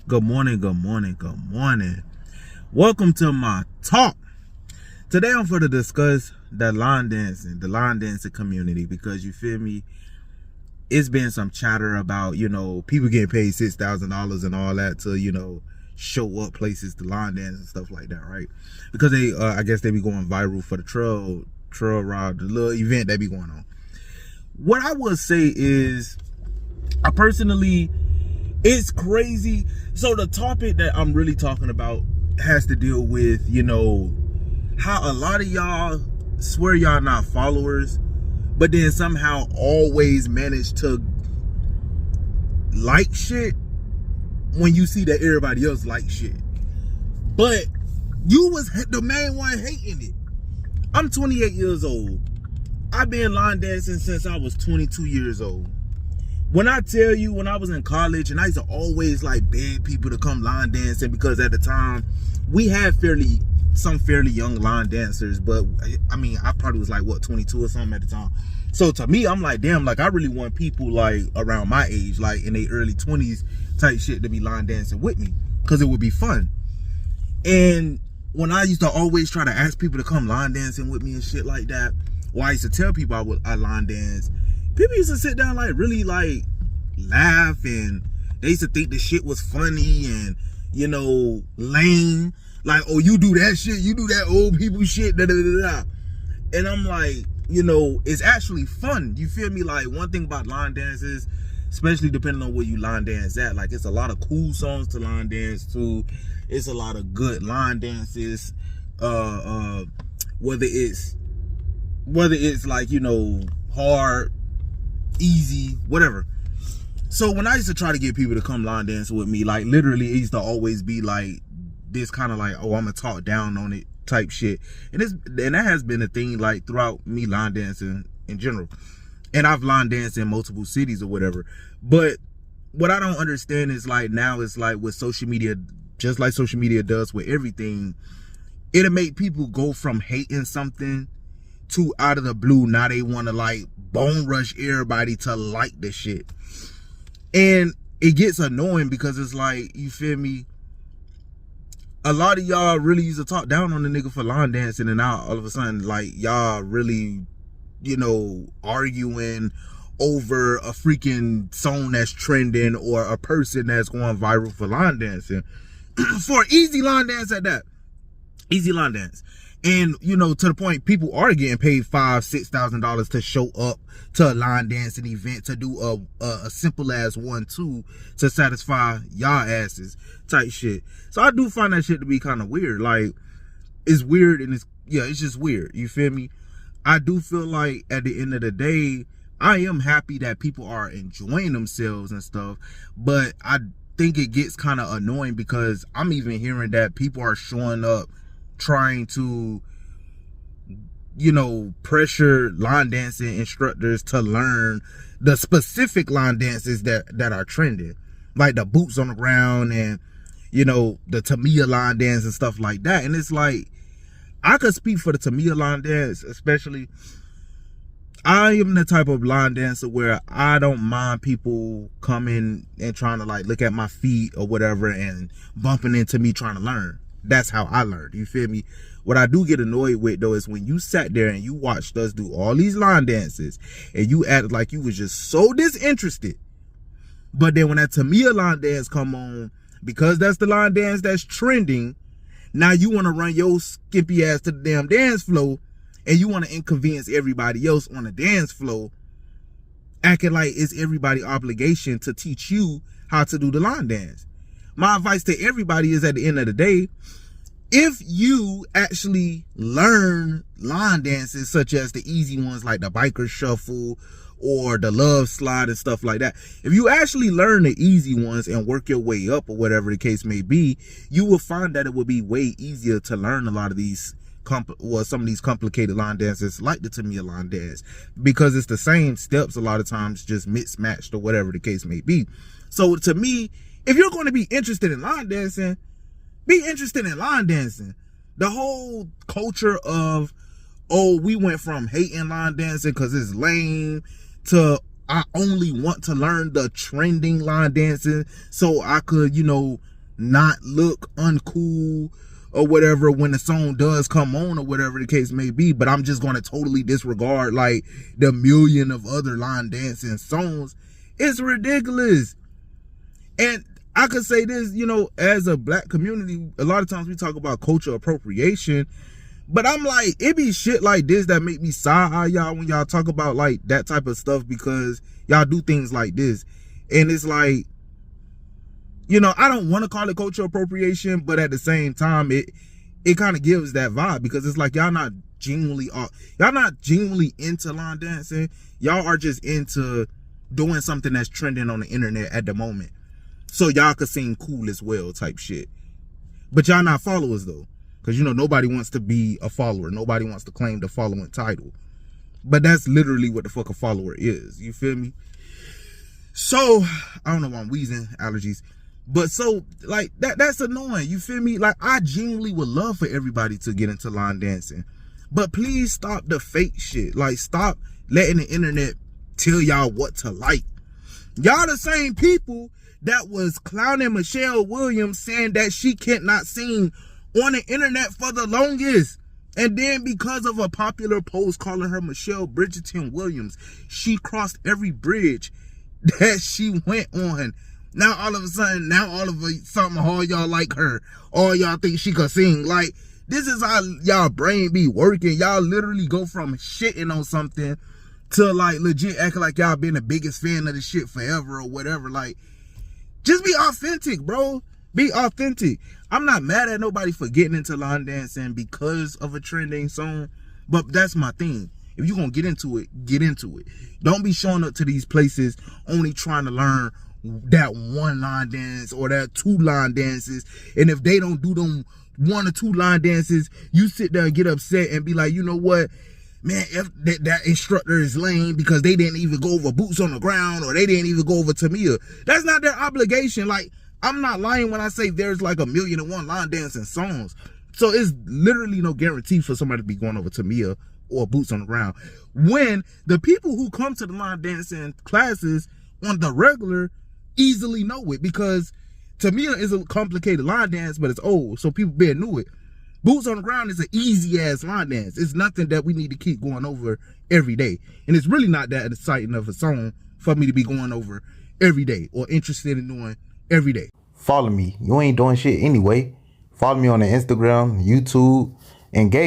Good morning, good morning, good morning. Welcome to my talk. Today I'm for to discuss the line dancing community, because you feel me, it's been some chatter about, people getting paid $6,000 and all that to, show up places to line dance and stuff like that, right? Because they, I guess they be going viral for the trail ride, the little event that be going on. What I would say is, I personally, it's crazy. So the topic that I'm really talking about has to deal with, how a lot of y'all swear y'all not followers, but then somehow always manage to like shit when you see that everybody else like shit. But you was the main one hating it. I'm 28 years old. I've been line dancing since I was 22 years old. When I tell you, when I was in college, and I used to always like beg people to come line dancing, because at the time we had some fairly young line dancers, but I mean, I probably was like 22 or something at the time. So to me, I'm like, damn, like I really want people like around my age, like in their early 20s type shit, to be line dancing with me, because it would be fun. And when I used to always try to ask people to come line dancing with me and shit like that, or I used to tell people I line dance, people used to sit down like really like laugh, and they used to think the shit was funny and lame. Like, oh, you do that shit, you do that old people shit, da da da da. And I'm like, it's actually fun. You feel me? Like, one thing about line dances, especially depending on where you line dance at, like it's a lot of cool songs to line dance to. It's a lot of good line dances. Whether it's like, hard, easy, whatever. So when I used to try to get people to come line dance with me, like literally it used to always be like this kind of like, oh, I'm gonna talk down on it type shit. And that has been a thing like throughout me line dancing in general. And I've line danced in multiple cities or whatever. But what I don't understand is like, now it's like with social media, just like social media does with everything, it'll make people go from hating something to out of the blue, now they want to like bone rush everybody to like the shit. And it gets annoying, because it's like, you feel me, a lot of y'all really used to talk down on the nigga for line dancing, and now all of a sudden like y'all really arguing over a freaking song that's trending or a person that's going viral for line dancing for easy line dance at that. Easy line dance. And to the point, people are getting paid $5,000-$6,000 to show up to a line dancing event, to do a simple as 1-2 to satisfy y'all asses type shit. So I do find that shit to be kind of weird. Like, it's weird, and it's just weird. You feel me? I do feel like at the end of the day, I am happy that people are enjoying themselves and stuff, but I think it gets kind of annoying, because I'm even hearing that people are showing up trying to pressure line dancing instructors to learn the specific line dances that are trending, like the boots on the ground and the Tamiya line dance and stuff like that. And it's like, I could speak for the Tamiya line dance, especially. I am the type of line dancer where I don't mind people coming and trying to like look at my feet or whatever and bumping into me trying to learn. That's how I learned. You feel me? What I do get annoyed with though is when you sat there and you watched us do all these line dances and you acted like you was just so disinterested. But then when that Tamiya line dance come on, because that's the line dance that's trending, now you want to run your skimpy ass to the damn dance floor, and you want to inconvenience everybody else on the dance floor, acting like it's everybody's obligation to teach you how to do the line dance. My advice to everybody is, at the end of the day, if you actually learn line dances such as the easy ones like the biker shuffle or the love slide and stuff like that, if you actually learn the easy ones and work your way up or whatever the case may be, you will find that it will be way easier to learn a lot of these some of these complicated line dances like the Tamiya line dance, because it's the same steps a lot of times, just mismatched or whatever the case may be. So to me, if you're going to be interested in line dancing, be interested in line dancing. The whole culture of, oh, we went from hating line dancing because it's lame to I only want to learn the trending line dancing so I could, not look uncool or whatever when the song does come on or whatever the case may be, but I'm just going to totally disregard like the million of other line dancing songs. It's ridiculous. And I could say this, you know, as a black community, a lot of times we talk about cultural appropriation, but I'm like, it be shit like this that make me side-eye y'all when y'all talk about like that type of stuff, because y'all do things like this. And it's like, you know, I don't want to call it cultural appropriation, but at the same time, it kind of gives that vibe, because it's like y'all not genuinely into line dancing. Y'all are just into doing something that's trending on the internet at the moment, so y'all could seem cool as well type shit. But y'all not followers though, because you know nobody wants to be a follower. Nobody wants to claim the following title. But that's literally what the fuck a follower is. You feel me? So I don't know why I'm wheezing, allergies. But so like that's annoying. You feel me? Like I genuinely would love for everybody to get into line dancing, but please stop the fake shit. Like stop letting the internet tell y'all what to like. Y'all the same people that was clowning Michelle Williams, saying that she cannot sing on the internet for the longest. And then because of a popular post calling her Michelle Bridgerton Williams, she crossed every bridge that she went on. Now all of a sudden, all y'all like her. All y'all think she could sing. Like, this is how y'all brain be working. Y'all literally go from shitting on something to like legit acting like y'all been the biggest fan of the shit forever or whatever. Like, just be authentic, bro. Be authentic. I'm not mad at nobody for getting into line dancing because of a trending song, but that's my thing. If you're gonna get into it, get into it. Don't be showing up to these places only trying to learn that one line dance or that two line dances, and if they don't do them one or two line dances, you sit there and get upset and be like, you know what, man, if that instructor is lame because they didn't even go over boots on the ground, or they didn't even go over Tamia. That's not their obligation. Like, I'm not lying when I say there's like 1,000,001 line dancing songs. So it's literally no guarantee for somebody to be going over Tamia or boots on the ground, when the people who come to the line dancing classes on the regular easily know it, because Tamia is a complicated line dance, but it's old, so people better knew it. Boots on the ground is an easy ass line dance. It's nothing that we need to keep going over every day, and it's really not that exciting of a song for me to be going over every day or interested in doing every day. Follow me. You ain't doing shit anyway. Follow me on the Instagram, YouTube, engage.